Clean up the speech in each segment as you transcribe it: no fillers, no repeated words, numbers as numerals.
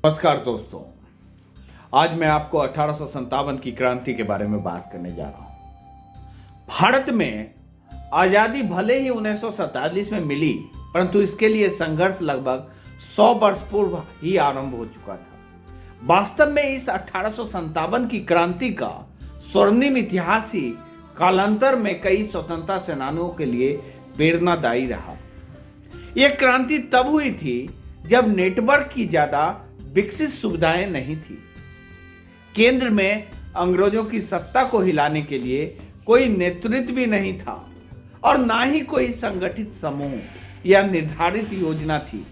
नमस्कार दोस्तों। आज मैं आपको 1857 की क्रांति के बारे में बात करने जा रहा हूं। भारत में आजादी भले ही 1947 में मिली, परंतु इसके लिए संघर्ष लगभग 100 वर्ष पूर्व ही आरंभ हो चुका था। वास्तव में इस 1857 की क्रांति का स्वर्णिम इतिहास ही कालांतर में कई स्वतंत्रता सेनानियों के लिए प्रेरणादायी रहा। यह क्रांति तब हुई थी जब नेटवर्क की ज्यादा विकसित सुविधाएं नहीं थी। केंद्र में अंग्रेजों की सत्ता को हिलाने के लिए कोई नेतृत्व भी नहीं था और ना ही कोई संगठित समूह या निर्धारित योजना थी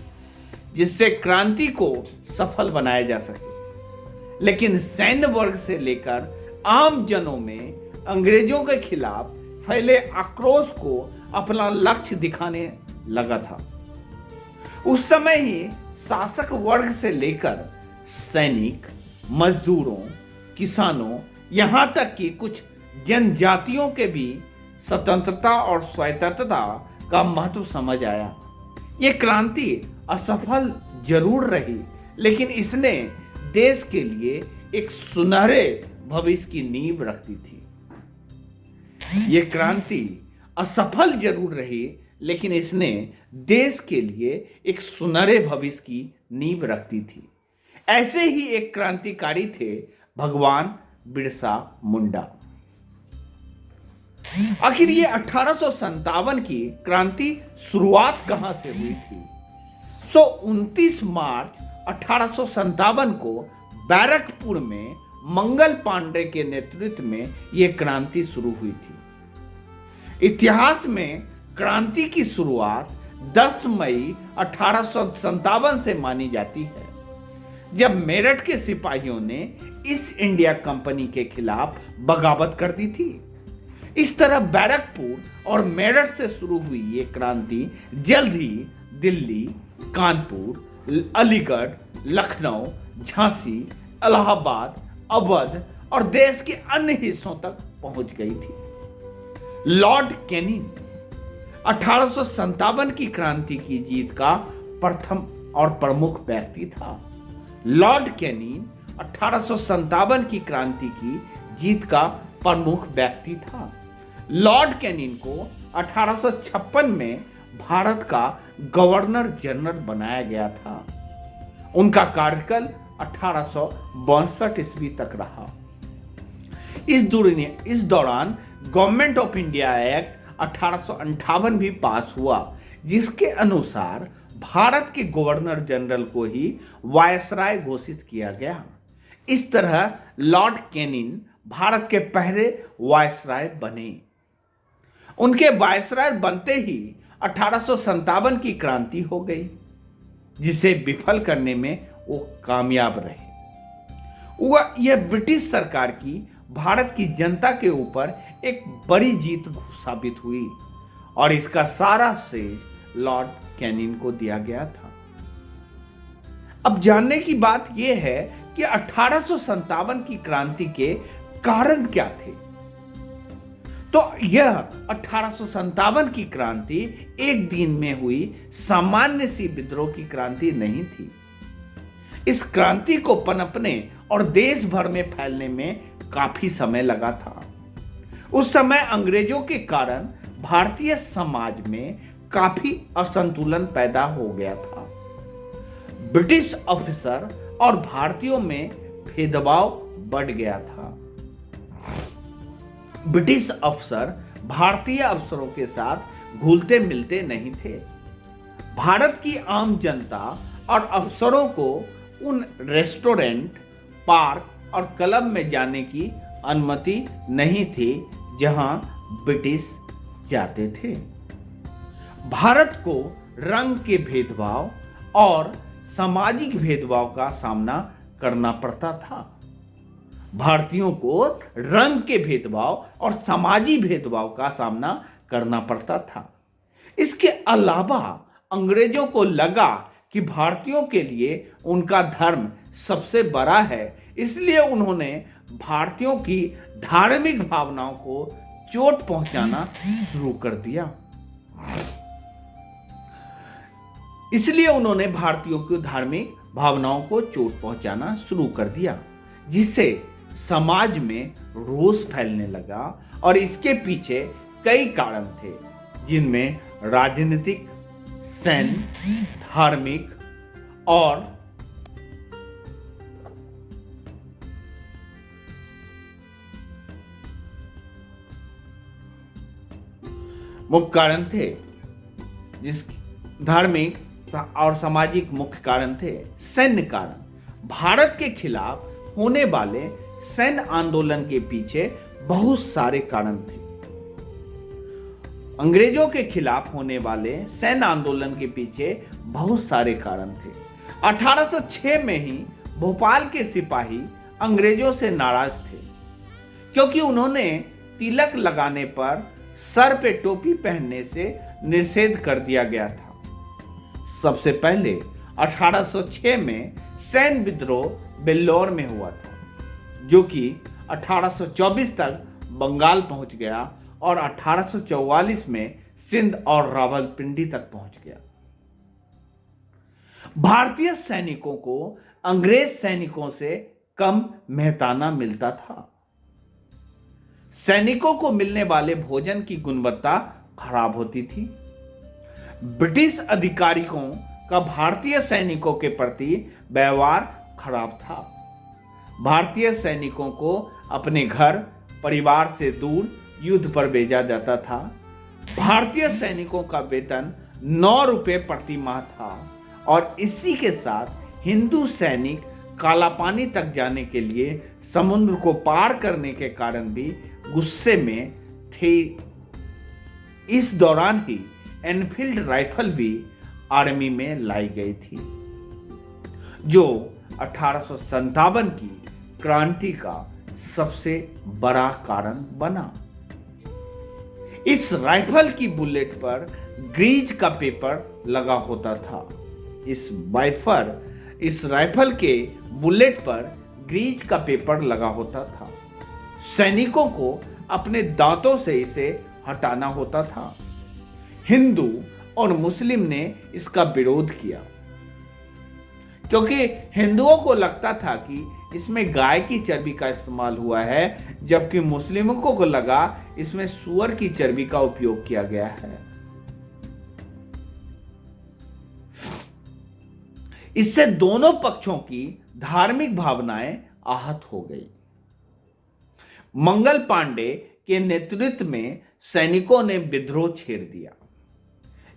जिससे क्रांति को सफल बनाया जा सके। लेकिन सैन्य वर्ग से लेकर आम जनों में अंग्रेजों के खिलाफ फैले आक्रोश को अपना लक्ष्य दिखाने लगा था। उस समय ही शासक वर्ग से लेकर सैनिक, मजदूरों, किसानों, यहां तक कि कुछ जनजातियों के भी स्वतंत्रता और स्वायत्तता का महत्व समझ आया। यह क्रांति असफल जरूर रही, लेकिन इसने देश के लिए एक सुनहरे भविष्य की नींव रखती थी। यह क्रांति असफल जरूर रही, लेकिन इसने देश के लिए एक सुनहरे भविष्य की नींव रखती थी। ऐसे ही एक क्रांतिकारी थे भगवान बिरसा मुंडा। आखिर ये 1857 की क्रांति शुरुआत कहां से हुई थी? 29 मार्च 1857 को बैरकपुर में मंगल पांडे के नेतृत्व में यह क्रांति शुरू हुई थी। इतिहास में क्रांति की शुरुआत 10 मई 1857 से मानी जाती है, जब मेरठ के सिपाहियों ने ईस्ट इंडिया कंपनी के खिलाफ बगावत कर दी थी। इस तरह बैरकपुर और मेरठ से शुरू हुई ये क्रांति जल्द ही दिल्ली, कानपुर, अलीगढ़, लखनऊ, झांसी, इलाहाबाद, अवध और देश के अन्य हिस्सों तक पहुंच गई थी। लॉर्ड कैनिंग 1857 की क्रांति की जीत का प्रथम और प्रमुख व्यक्ति था। लॉर्ड कैनिंग 1857 की क्रांति की जीत का प्रमुख व्यक्ति था। लॉर्ड कैनिंग को 1856 में भारत का गवर्नर जनरल बनाया गया था। उनका कार्यकाल 1862 ईस्वी तक रहा। इस दौरान गवर्नमेंट ऑफ इंडिया एक्ट 1858 भी पास हुआ, जिसके अनुसार भारत के गवर्नर जनरल को ही वायसराय घोषित किया गया। इस तरह लॉर्ड कैनिंग भारत के पहले वायसराय बने। उनके वायसराय बनते ही 1857 की क्रांति हो गई, जिसे विफल करने में वो कामयाब रहे। यह ब्रिटिश सरकार की भारत की जनता के ऊपर एक बड़ी जीत साबित हुई और इसका सारा श्रेय लॉर्ड कैनिंग को दिया गया था। अब जानने की बात यह है कि 1857 की क्रांति के कारण क्या थे। तो यह 1857 की क्रांति एक दिन में हुई सामान्य सी विद्रोह की क्रांति नहीं थी। इस क्रांति को पनपने और देश भर में फैलने में काफी समय लगा था। उस समय अंग्रेजों के कारण भारतीय समाज में काफी असंतुलन पैदा हो गया था। ब्रिटिश ऑफिसर और भारतीयों में भेदभाव बढ़ गया था। ब्रिटिश अफसर भारतीय अफसरों के साथ घुलते मिलते नहीं थे। भारत की आम जनता और अफसरों को उन रेस्टोरेंट, पार्क और क्लब में जाने की अनुमति नहीं थी जहां ब्रिटिश जाते थे। भारत को रंग के भेदभाव और सामाजिक भेदभाव का सामना करना पड़ता था। भारतीयों को रंग के भेदभाव और सामाजिक भेदभाव का सामना करना पड़ता था। इसके अलावा अंग्रेजों को लगा कि भारतीयों के लिए उनका धर्म सबसे बड़ा है, इसलिए उन्होंने भारतीयों की धार्मिक भावनाओं को चोट पहुंचाना शुरू कर दिया। इसलिए उन्होंने भारतीयों की धार्मिक भावनाओं को चोट पहुंचाना शुरू कर दिया, जिससे समाज में रोष फैलने लगा। और इसके पीछे कई कारण थे, जिनमें राजनीतिक, सैन्य, धार्मिक और मुख्य कारण थे। जिस धार्मिक और सामाजिक मुख्य कारण थे। सैन्य कारण, भारत के खिलाफ होने वाले सैन्य आंदोलन के पीछे बहुत सारे कारण थे। अंग्रेजों के खिलाफ होने वाले सैन्य आंदोलन के पीछे बहुत सारे कारण थे। 1806 में ही भोपाल के सिपाही अंग्रेजों से नाराज थे, क्योंकि उन्होंने तिलक लगाने पर सर पे टोपी पहनने से निषेध कर दिया गया था। सबसे पहले 1806 में सैन्य विद्रोह बेल्लौर में हुआ था, जो कि 1824 तक बंगाल पहुंच गया और 1844 में सिंध और रावलपिंडी तक पहुंच गया। भारतीय सैनिकों को अंग्रेज सैनिकों से कम मेहताना मिलता था। सैनिकों को मिलने वाले भोजन की गुणवत्ता खराब होती थी। ब्रिटिश अधिकारियों का भारतीय सैनिकों के प्रति व्यवहार खराब था। भारतीय सैनिकों को अपने घर परिवार से दूर युद्ध पर भेजा जाता था। भारतीय सैनिकों का वेतन 9 रुपये प्रति माह था और इसी के साथ हिंदू सैनिक कालापानी तक जाने के लिए समुद्र को पार करने के कारण भी गुस्से में थे। इस दौरान ही एनफील्ड राइफल भी आर्मी में लाई गई थी, जो 1857 की क्रांति का सबसे बड़ा कारण बना। इस राइफल की बुलेट पर ग्रीज का पेपर लगा होता था। इस राइफल के बुलेट पर ग्रीज का पेपर लगा होता था। सैनिकों को अपने दांतों से इसे हटाना होता था। हिंदू और मुस्लिम ने इसका विरोध किया, क्योंकि हिंदुओं को लगता था कि इसमें गाय की चर्बी का इस्तेमाल हुआ है, जबकि मुस्लिमों को लगा इसमें सूअर की चर्बी का उपयोग किया गया है। इससे दोनों पक्षों की धार्मिक भावनाएं आहत हो गई। मंगल पांडे के नेतृत्व में सैनिकों ने विद्रोह छेड़ दिया।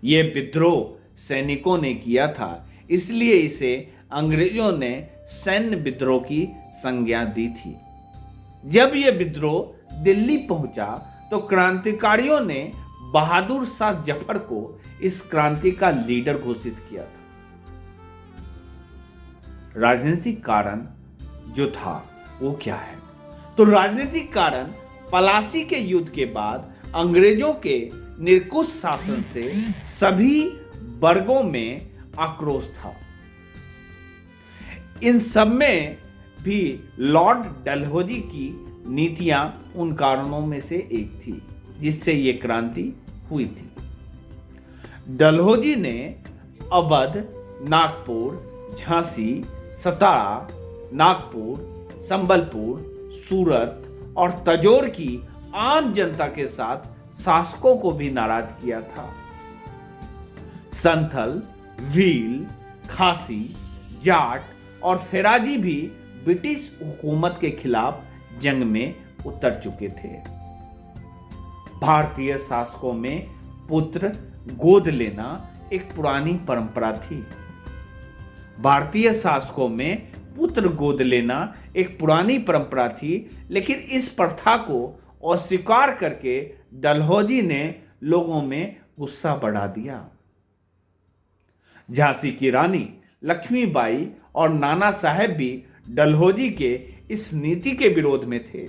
यह विद्रोह सैनिकों ने किया था, इसलिए इसे अंग्रेजों ने सैन्य विद्रोह की संज्ञा दी थी। जब यह विद्रोह दिल्ली पहुंचा तो क्रांतिकारियों ने बहादुर शाह जफर को इस क्रांति का लीडर घोषित किया था। राजनीतिक कारण जो था वो क्या है? तो राजनीतिक कारण पलासी के युद्ध के बाद अंग्रेजों के निरंकुश शासन से सभी वर्गों में आक्रोश था। इन सब में भी लॉर्ड डलहौजी की नीतियां उन कारणों में से एक थी जिससे यह क्रांति हुई थी। डलहौजी ने अवध, नागपुर, झांसी, सतारा, नागपुर, संबलपुर, सूरत और तंजौर की आम जनता के साथ शासकों को भी नाराज किया था। संथल, भील, खासी, जाट और फेराजी भी ब्रिटिश हुकूमत के खिलाफ जंग में उतर चुके थे। भारतीय शासकों में पुत्र गोद लेना एक पुरानी परंपरा थी। भारतीय शासकों में पुत्र गोद लेना एक पुरानी परंपरा थी, लेकिन इस प्रथा को अस्वीकार करके डलहौजी ने लोगों में गुस्सा बढ़ा दिया। झांसी की रानी लक्ष्मीबाई और नाना साहेब भी डलहौजी के इस नीति के विरोध में थे।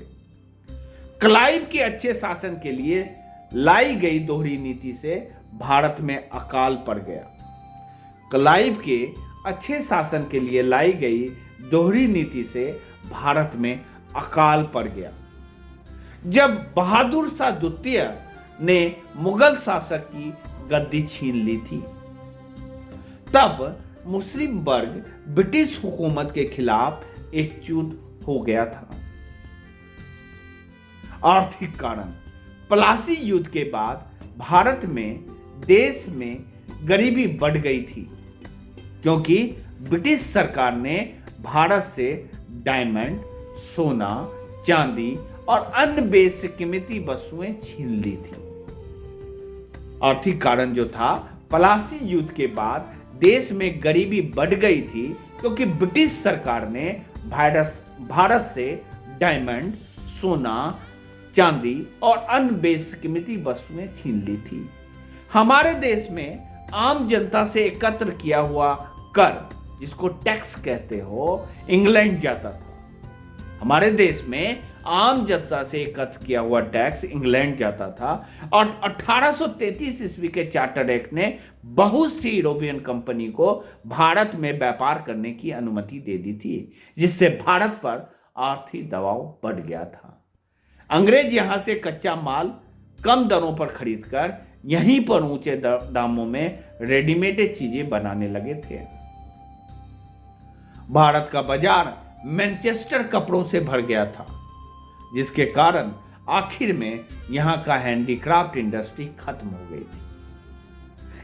क्लाइव के अच्छे शासन के लिए लाई गई दोहरी नीति से भारत में अकाल पड़ गया। क्लाइव के अच्छे शासन के लिए लाई गई दोहरी नीति से भारत में अकाल पड़ गया। जब बहादुर शाह द्वितीय ने मुगल शासक की गद्दी छीन ली थी, तब मुस्लिम वर्ग ब्रिटिश हुकूमत के खिलाफ एकजुट हो गया था। आर्थिक कारण, प्लासी युद्ध के बाद भारत में देश में गरीबी बढ़ गई थी, क्योंकि ब्रिटिश सरकार ने भारत से डायमंड, सोना, चांदी और अन्य बेशकीमती वस्तुएं छीन ली थी। आर्थिक कारण जो था, प्लासी युद्ध के बाद देश में गरीबी बढ़ गई थी, क्योंकि ब्रिटिश सरकार ने भारत से डायमंड, सोना, चांदी और अन्य बेशकीमती वस्तुएं छीन ली थी। हमारे देश में आम जनता से एकत्र किया हुआ कर, जिसको टैक्स कहते हो, इंग्लैंड जाता था। हमारे देश में आम जनता से एकत्र किया हुआ टैक्स इंग्लैंड जाता था और 1833 ईस्वी के चार्टर एक्ट ने बहुत सी यूरोपियन कंपनी को भारत में व्यापार करने की अनुमति दे दी थी, जिससे भारत पर आर्थिक दबाव बढ़ गया था। अंग्रेज यहां से कच्चा माल कम दरों पर खरीदकर यहीं पर ऊंचे दामों में रेडीमेड चीजें बनाने लगे थे। भारत का बाजार मैनचेस्टर कपड़ों से भर गया था, जिसके कारण आखिर में यहां का हैंडीक्राफ्ट इंडस्ट्री खत्म हो गई थी।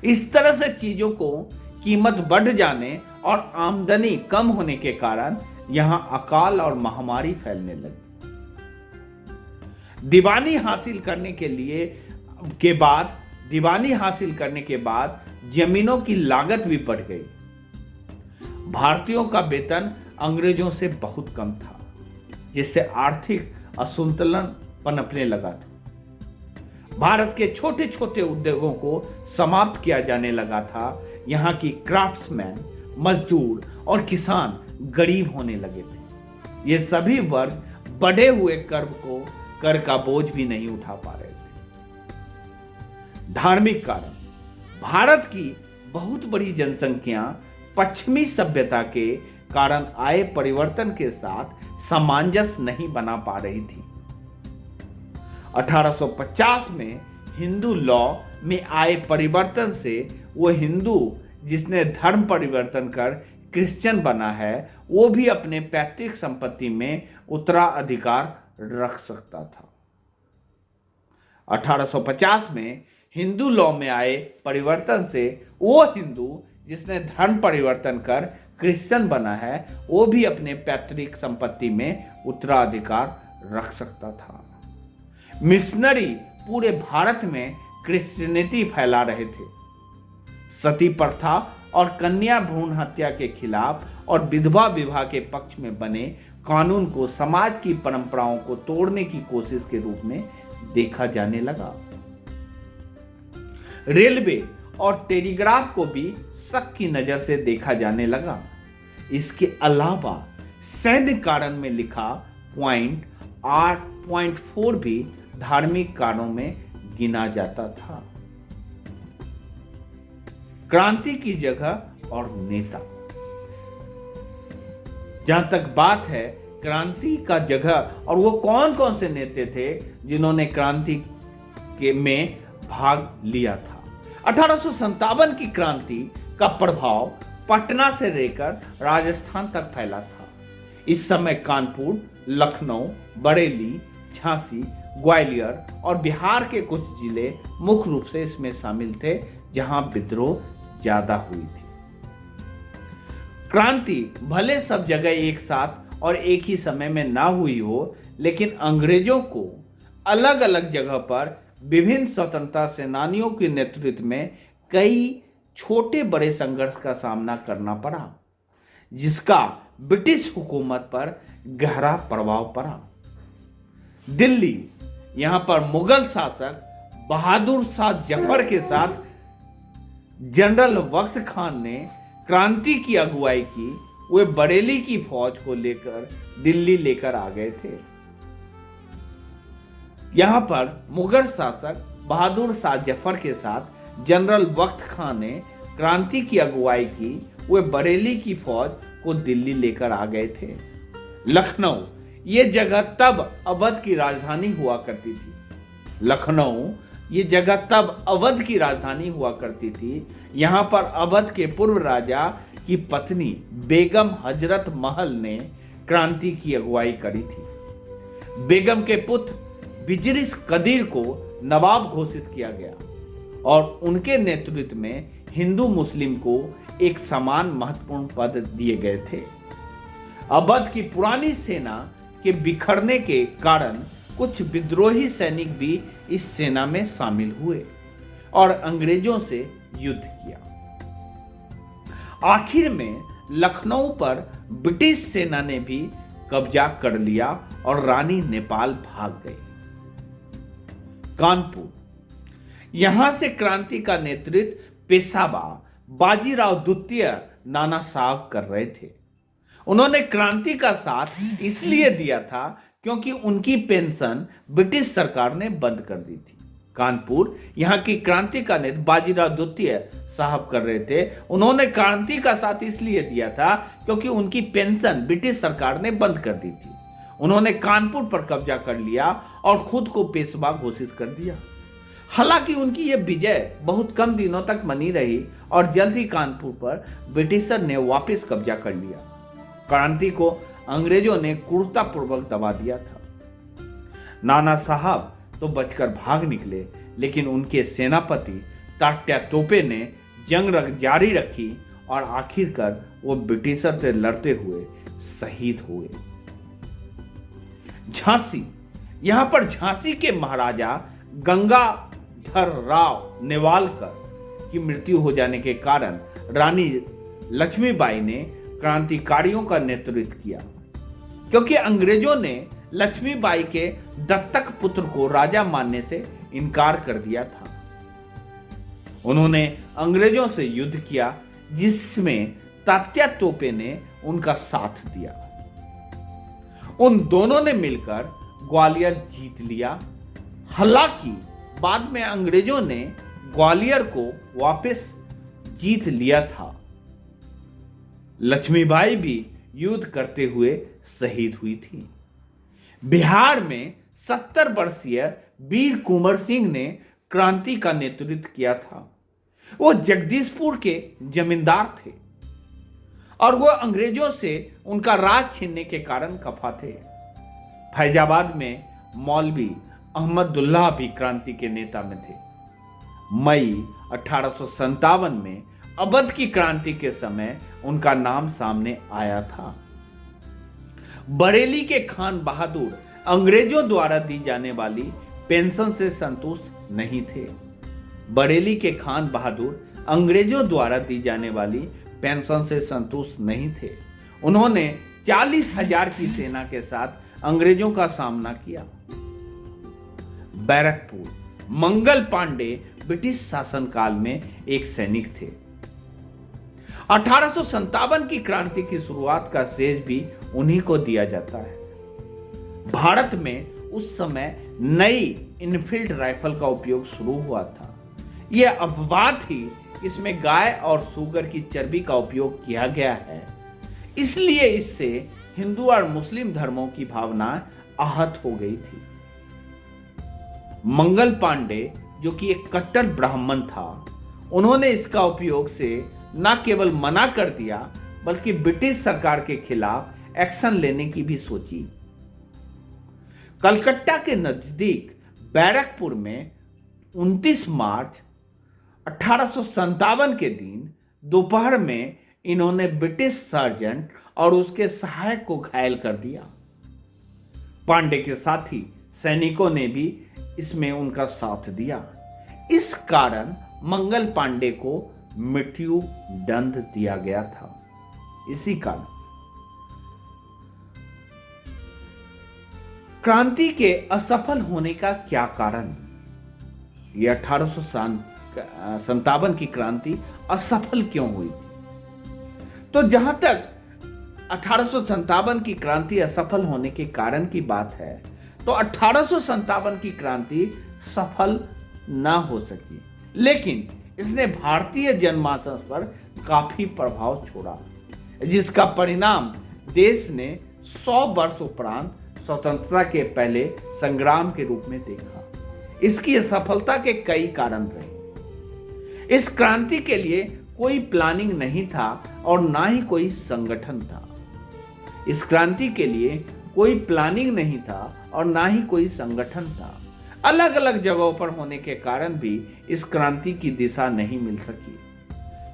इस तरह से चीजों को कीमत बढ़ जाने और आमदनी कम होने के कारण यहां अकाल और महामारी फैलने लगी। दीवानी हासिल करने के बाद जमीनों की लागत भी बढ़ गई। भारतीयों का वेतन अंग्रेजों से बहुत कम था, जिससे आर्थिक असंतुलन पनपने लगा था। भारत के छोटे छोटे उद्योगों को समाप्त किया जाने लगा था। यहाँ की क्राफ्ट्समैन, मजदूर और किसान गरीब होने लगे थे। ये सभी वर्ग बढ़े हुए कर का बोझ भी नहीं उठा पा रहे थे। धार्मिक कारण, भारत की बहुत बड़ी जनसंख्या पश्चिमी सभ्यता के कारण आए परिवर्तन के साथ सामंजस्य नहीं बना पा रही थी। 1850 में हिंदू लॉ में आए परिवर्तन से वो हिंदू जिसने धर्म परिवर्तन कर क्रिश्चियन बना है, वो भी अपने पैतृक संपत्ति में उत्तराधिकार रख सकता था। 1850 में हिंदू लॉ में आए परिवर्तन से वो हिंदू जिसने धर्म परिवर्तन कर क्रिश्चियन बना है, वो भी अपने पैतृक संपत्ति में उत्तराधिकार रख सकता था। मिशनरी पूरे भारत में क्रिश्चियनिटी फैला रहे थे। सती प्रथा और कन्या भ्रूण हत्या के खिलाफ और विधवा विवाह के पक्ष में बने कानून को समाज की परंपराओं को तोड़ने की कोशिश के रूप में देखा जाने लगा। रेलवे और टेलीग्राफ को भी शक की नजर से देखा जाने लगा। इसके अलावा सैन्य कारण में लिखा पॉइंट 8.4 भी धार्मिक कारणों में गिना जाता था। क्रांति की जगह और नेता, जहां तक बात है क्रांति का जगह और वो कौन कौन से नेता थे जिन्होंने क्रांति में भाग लिया था। 1857 की क्रांति का प्रभाव पटना से लेकर राजस्थान तक फैला था। इस समय कानपुर, लखनऊ, बरेली, झांसी, ग्वालियर और बिहार के कुछ जिले मुख्य रूप से इसमें शामिल थे, जहां विद्रोह ज्यादा हुई थी। क्रांति भले सब जगह एक साथ और एक ही समय में ना हुई हो, लेकिन अंग्रेजों को अलग अलग जगह पर विभिन्न स्वतंत्रता सेनानियों के नेतृत्व में कई छोटे बड़े संघर्ष का सामना करना पड़ा, जिसका ब्रिटिश हुकूमत पर गहरा प्रभाव पड़ा। दिल्ली, यहां पर मुगल शासक बहादुर शाह जफर के साथ जनरल वक्त खान ने क्रांति की अगुवाई की। वे बरेली की फौज को लेकर दिल्ली लेकर आ गए थे। यहां पर मुगल शासक बहादुर शाह जफर के साथ जनरल वक्त खान ने क्रांति की अगुवाई की। वे बरेली की फौज को दिल्ली लेकर आ गए थे। लखनऊ, ये जगह तब अवध की राजधानी हुआ करती थी। लखनऊ ये जगह तब अवध की राजधानी हुआ करती थी। यहां पर अवध के पूर्व राजा की पत्नी बेगम हजरत महल ने क्रांति की अगुवाई करी थी। बेगम के पुत्र बिजरिस कदीर को नवाब घोषित किया गया और उनके नेतृत्व में हिंदू मुस्लिम को एक समान महत्वपूर्ण पद दिए गए थे। अवध की पुरानी सेना के बिखरने के कारण कुछ विद्रोही सैनिक भी इस सेना में शामिल हुए और अंग्रेजों से युद्ध किया। आखिर में लखनऊ पर ब्रिटिश सेना ने भी कब्जा कर लिया और रानी नेपाल भाग गई। कानपुर, यहां से क्रांति का नेतृत्व पेशवा बाजीराव द्वितीय नाना साहब कर रहे थे। उन्होंने क्रांति का साथ इसलिए दिया था क्योंकि उनकी पेंशन ब्रिटिश सरकार ने बंद कर दी थी। कानपुर, यहां की क्रांति का नेतृत्व बाजीराव द्वितीय साहब कर रहे थे। उन्होंने क्रांति का साथ इसलिए दिया था क्योंकि उनकी पेंशन ब्रिटिश सरकार ने बंद कर दी थी। उन्होंने कानपुर पर कब्जा कर लिया और खुद को पेशवा घोषित कर दिया। हालांकि उनकी यह विजय बहुत कम दिनों तक बनी रही और जल्द ही कानपुर पर ब्रिटिशर ने वापस कब्जा कर लिया। क्रांति को अंग्रेजों ने क्रूरतापूर्वक दबा दिया था। नाना साहब तो बचकर भाग निकले, लेकिन उनके सेनापति तात्या तोपे ने जंग जारी रखी और आखिरकार वो ब्रिटिशर से लड़ते हुए शहीद हुए। झांसी, यहां पर झांसी के महाराजा गंगाधर राव नेवालकर की मृत्यु हो जाने के कारण रानी लक्ष्मीबाई ने क्रांतिकारियों का नेतृत्व किया, क्योंकि अंग्रेजों ने लक्ष्मीबाई के दत्तक पुत्र को राजा मानने से इनकार कर दिया था। उन्होंने अंग्रेजों से युद्ध किया, जिसमें तात्या तोपे ने उनका साथ दिया। उन दोनों ने मिलकर ग्वालियर जीत लिया। हालांकि बाद में अंग्रेजों ने ग्वालियर को वापस जीत लिया था। लक्ष्मीबाई भी युद्ध करते हुए शहीद हुई थी। बिहार में 70 वर्षीय वीर कुंवर सिंह ने क्रांति का नेतृत्व किया था। वो जगदीशपुर के जमींदार थे और वो अंग्रेजों से उनका राज छीनने के कारण खफा थे। फैजाबाद में मौलवी अहमदुल्लाह भी क्रांति के नेता में थे। मई 1857 में अवध की क्रांति के समय उनका नाम सामने आया था। बरेली के खान बहादुर अंग्रेजों द्वारा दी जाने वाली पेंशन से संतुष्ट नहीं थे। बरेली के खान बहादुर अंग्रेजों द्वारा दी जाने वाली पेंशन से संतुष्ट नहीं थे। उन्होंने 40,000 की सेना के साथ अंग्रेजों का सामना किया। बैरकपुर, मंगल पांडे ब्रिटिश शासनकाल में एक सैनिक थे। 1857 की क्रांति की शुरुआत का श्रेय भी उन्हीं को दिया जाता है। भारत में उस समय नई इनफील्ड राइफल का उपयोग शुरू हुआ था। यह अपवाद थी, इसमें गाय और सूगर की चर्बी का उपयोग किया गया है, इसलिए इससे हिंदू और मुस्लिम धर्मों की भावना आहत हो गई थी। मंगल पांडे, जो कि एक कट्टर ब्राह्मण था, उन्होंने इसका उपयोग से न केवल मना कर दिया बल्कि ब्रिटिश सरकार के खिलाफ एक्शन लेने की भी सोची। कलकत्ता के नजदीक बैरकपुर में 29 मार्च 1857 के दिन दोपहर में इन्होंने ब्रिटिश सर्जेंट और उसके सहायक को घायल कर दिया। पांडे के साथी सैनिकों ने भी इसमें उनका साथ दिया। इस कारण मंगल पांडे को मृत्यु दंड दिया गया था। इसी कारण क्रांति के असफल होने का क्या कारण? यह 1857 की क्रांति असफल क्यों हुई थी? तो जहां तक 1857 की क्रांति असफल होने के कारण की बात है, तो 1857 की क्रांति सफल ना हो सकी, लेकिन इसने भारतीय जनमानस पर काफी प्रभाव छोड़ा, जिसका परिणाम देश ने 100 वर्ष उपरांत स्वतंत्रता के पहले संग्राम के रूप में देखा। इसकी असफलता के कई कारण रहे। इस क्रांति के लिए कोई प्लानिंग नहीं था और ना ही कोई संगठन था। इस क्रांति के लिए कोई प्लानिंग नहीं था और ना ही कोई संगठन था। अलग अलग जगहों पर होने के कारण भी इस क्रांति की दिशा नहीं मिल सकी।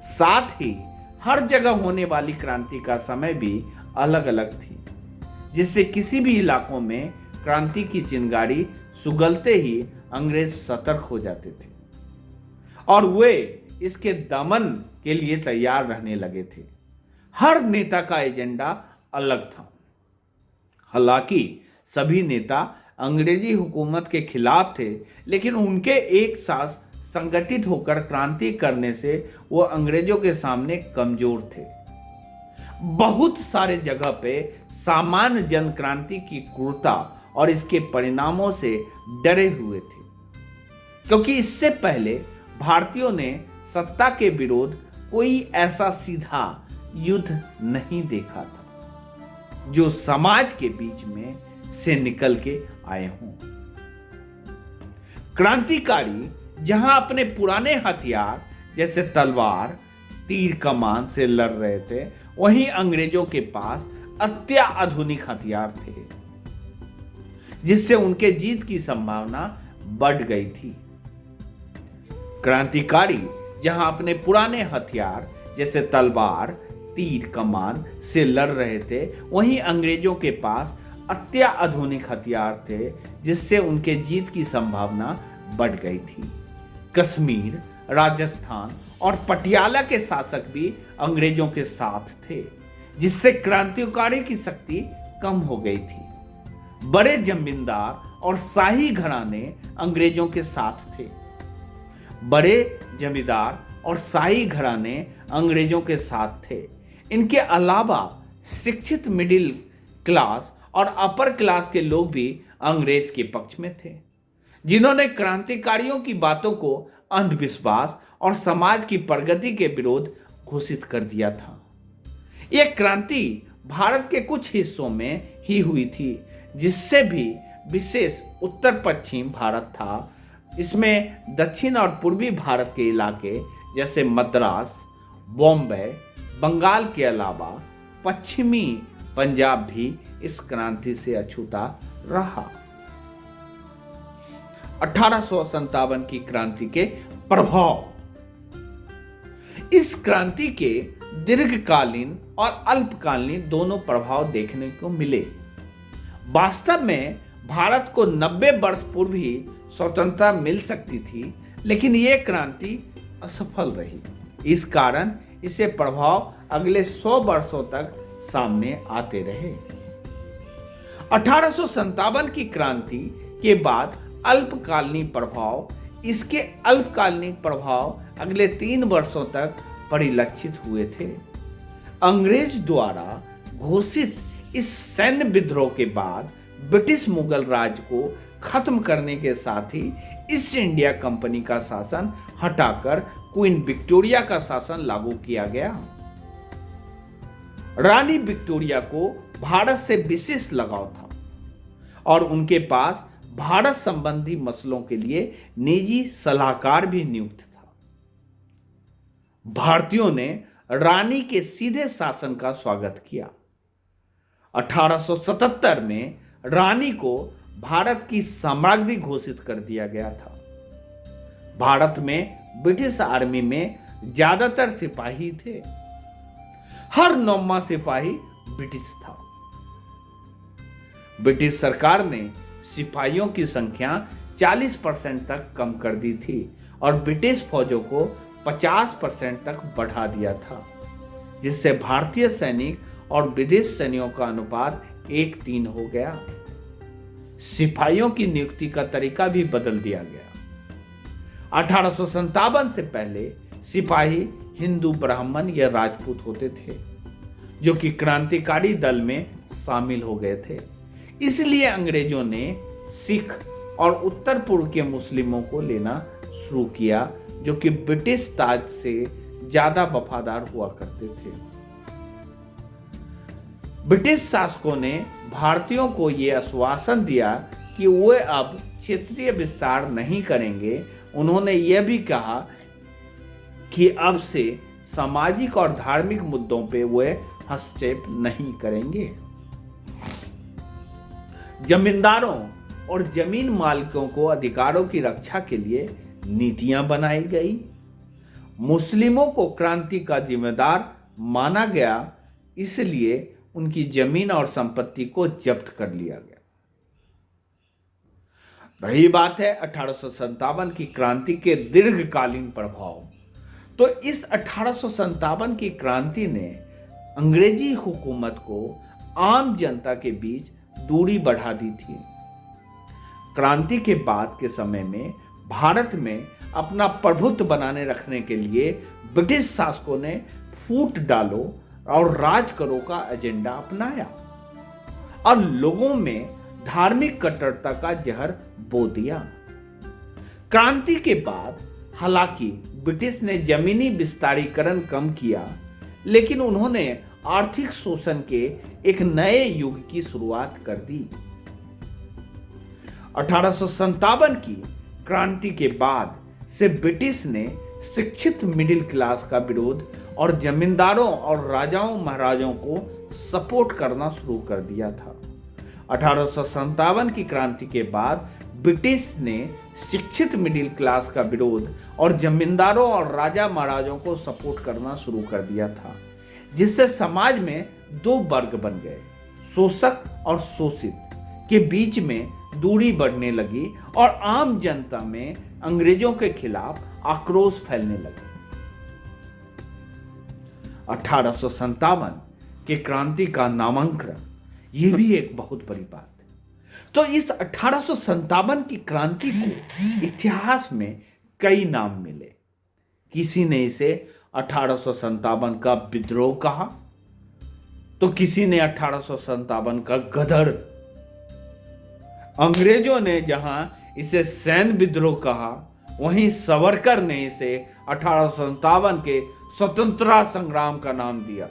साथ ही हर जगह होने वाली क्रांति का समय भी अलग अलग थी, जिससे किसी भी इलाकों में क्रांति की चिंगारी सुगलते ही अंग्रेज सतर्क हो जाते थे और वे इसके दमन के लिए तैयार रहने लगे थे। हर नेता का एजेंडा अलग था। हालांकि सभी नेता अंग्रेजी हुकूमत के खिलाफ थे, लेकिन उनके एक साथ संगठित होकर क्रांति करने से वो अंग्रेजों के सामने कमजोर थे। बहुत सारे जगह पे सामान्य जन क्रांति की क्रूरता और इसके परिणामों से डरे हुए थे, क्योंकि इससे पहले भारतीयों ने सत्ता के विरोध कोई ऐसा सीधा युद्ध नहीं देखा था जो समाज के बीच में से निकल के आए हों। क्रांतिकारी जहां अपने पुराने हथियार जैसे तलवार, तीर, कमान से लड़ रहे थे, वहीं अंग्रेजों के पास अत्याधुनिक हथियार थे, जिससे उनके जीत की संभावना बढ़ गई थी। क्रांतिकारी जहां अपने पुराने हथियार जैसे तलवार, तीर, कमान से लड़ रहे थे, वहीं अंग्रेजों के पास अत्याधुनिक हथियार थे, जिससे उनके जीत की संभावना बढ़ गई थी। कश्मीर, राजस्थान और पटियाला के शासक भी अंग्रेजों के साथ थे, जिससे क्रांतिकारी की शक्ति कम हो गई थी। बड़े जमींदार और शाही घराने अंग्रेजों के साथ थे। बड़े जमींदार और शाही घराने अंग्रेजों के साथ थे। इनके अलावा शिक्षित मिडिल क्लास और अपर क्लास के लोग भी अंग्रेज के पक्ष में थे, जिन्होंने क्रांतिकारियों की बातों को अंधविश्वास और समाज की प्रगति के विरोध घोषित कर दिया था। यह क्रांति भारत के कुछ हिस्सों में ही हुई थी, जिससे भी विशेष उत्तर पश्चिम भारत था। इसमें दक्षिण और पूर्वी भारत के इलाके जैसे मद्रास, बॉम्बे, बंगाल के अलावा पश्चिमी पंजाब भी इस क्रांति से अछूता रहा। 1857 की क्रांति के प्रभाव। इस क्रांति के दीर्घकालीन और अल्पकालीन दोनों प्रभाव देखने को मिले। वास्तव में भारत को 90 वर्ष पूर्व ही स्वतंत्रता मिल सकती थी, लेकिन यह क्रांति असफल रही। इस कारण इसे प्रभाव अगले 100 वर्षों तक सामने आते रहे। 1857 की क्रांति के बाद अल्पकालीन प्रभाव, इसके अल्पकालीन प्रभाव अगले 3 वर्षों तक परिलक्षित हुए थे। अंग्रेज द्वारा घोषित इस सैन्य विद्रोह के बाद ब्रिटिश मुगल राज को खत्म करने के साथ ही ईस्ट इंडिया कंपनी का शासन हटाकर क्वीन विक्टोरिया का शासन लागू किया गया। रानी विक्टोरिया को भारत से विशेष लगाव था और उनके पास भारत संबंधी मसलों के लिए निजी सलाहकार भी नियुक्त था। भारतीयों ने रानी के सीधे शासन का स्वागत किया। 1877 में रानी को भारत की सम्राज्ञी घोषित कर दिया गया था। भारत में ब्रिटिश आर्मी में ज्यादातर सिपाही थे। हर 9वां सिपाही ब्रिटिश था। ब्रिटिश सरकार ने सिपाहियों की संख्या 40% तक कम कर दी थी और ब्रिटिश फौजों को 50% तक बढ़ा दिया था, जिससे भारतीय सैनिक और विदेश सैनिकों का अनुपात 1:3 हो गया। सिपाहियों की नियुक्ति का तरीका भी बदल दिया गया। 1857 से पहले सिपाही हिंदू, ब्राह्मण या राजपूत होते थे, जो कि क्रांतिकारी दल में शामिल हो गए थे। इसलिए अंग्रेजों ने सिख और उत्तर पूर्व के मुस्लिमों को लेना शुरू किया, जो कि ब्रिटिश ताज से ज्यादा वफादार हुआ करते थे। ब्रिटिश शासकों ने भारतीयों को यह आश्वासन दिया कि वे अब क्षेत्रीय विस्तार नहीं करेंगे। उन्होंने यह भी कहा कि अब से सामाजिक और धार्मिक मुद्दों पे वे हस्तक्षेप नहीं करेंगे। जमींदारों और जमीन मालिकों को अधिकारों की रक्षा के लिए नीतियां बनाई गई। मुस्लिमों को क्रांति का जिम्मेदार माना गया, इसलिए उनकी जमीन और संपत्ति को जब्त कर लिया गया। रही बात है 1857 की क्रांति के दीर्घकालीन प्रभाव, तो इस 1857 की क्रांति ने अंग्रेजी हुकूमत को आम जनता के बीच दूरी बढ़ा दी थी। क्रांति के बाद के समय में भारत में अपना प्रभुत्व बनाने रखने के लिए ब्रिटिश शासकों ने फूट डालो और राज करो का एजेंडा अपनाया और लोगों में धार्मिक कट्टरता का जहर बो दिया। क्रांति के बाद हालांकि ब्रिटिश ने जमीनी विस्तारीकरण कम किया, लेकिन उन्होंने आर्थिक शोषण के एक नए युग की शुरुआत कर दी। 1857 की क्रांति के बाद से ब्रिटिश ने शिक्षित मिडिल क्लास का विरोध और जमींदारों और राजाओं महाराजाओं को सपोर्ट करना शुरू कर दिया था। 1857 की क्रांति के बाद ब्रिटिश ने शिक्षित मिडिल क्लास का विरोध और जमींदारों और राजा महाराजाओं को सपोर्ट करना शुरू कर दिया था, जिससे समाज में दो वर्ग बन गए, शोषक और शोषित के बीच में दूरी बढ़ने लगी और आम जनता में अंग्रेजों के खिलाफ आक्रोश फैलने लगा। 1857 के क्रांति का नामांकन, यह भी एक बहुत बड़ी बात है। तो इस 1857 की क्रांति को इतिहास में कई नाम मिले। किसी ने इसे 1857 का विद्रोह कहा, तो किसी ने 1857 का गदर, अंग्रेजों ने जहां इसे सैन्य विद्रोह कहा, वहीं सावरकर ने इसे 1857 के स्वतंत्रता संग्राम का नाम दिया।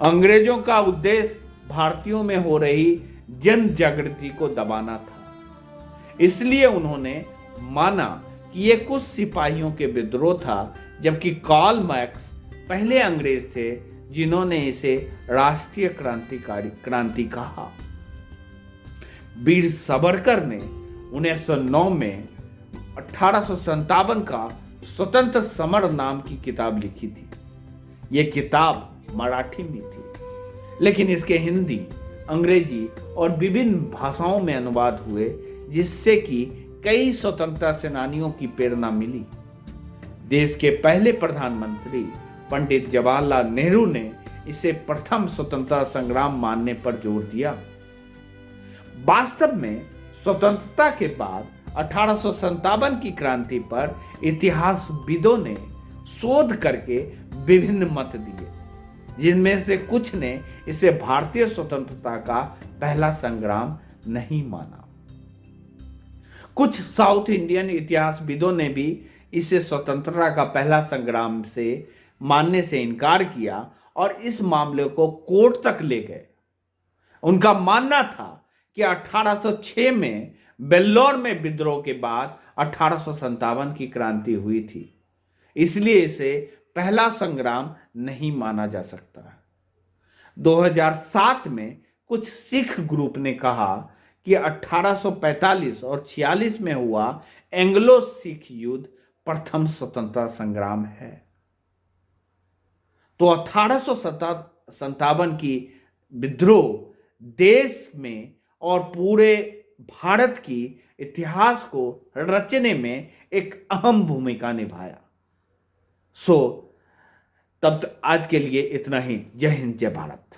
अंग्रेजों का उद्देश्य भारतीयों में हो रही जन जागृति को दबाना था, इसलिए उन्होंने माना कि यह कुछ सिपाहियों के विद्रोह था, जबकि कार्ल मार्क्स पहले अंग्रेज थे जिन्होंने इसे राष्ट्रीय क्रांति कहा। वीर सावरकर ने 1909 में 1857 का स्वतंत्र समर नाम की किताब लिखी थी। यह किताब मराठी में थी, लेकिन इसके हिंदी, अंग्रेजी और विभिन्न भाषाओं में अनुवाद हुए, जिससे कि कई स्वतंत्रता सेनानियों की प्रेरणा मिली। देश के पहले प्रधानमंत्री पंडित जवाहरलाल नेहरू ने इसे प्रथम स्वतंत्रता संग्राम मानने पर जोर दिया। वास्तव में स्वतंत्रता के बाद 1857 की क्रांति पर इतिहासविदों ने शोध करके विभिन्न मत दिए, जिनमें से कुछ ने इसे भारतीय स्वतंत्रता का पहला संग्राम नहीं माना। कुछ साउथ इंडियन इतिहासविदों ने भी इसे स्वतंत्रता का पहला संग्राम से मानने से इनकार किया और इस मामले को कोर्ट तक ले गए। उनका मानना था कि 1806 में वेल्लोर में विद्रोह के बाद 1857 की क्रांति हुई थी, इसलिए इसे पहला संग्राम नहीं माना जा सकता। 2007 में कुछ सिख ग्रुप ने कहा कि 1845 और 46 में हुआ एंग्लो सिख युद्ध प्रथम स्वतंत्रता संग्राम है। तो 1857 की विद्रोह देश में और पूरे भारत की इतिहास को रचने में एक अहम भूमिका निभाया। तब आज के लिए इतना ही। जय हिंद, जय भारत।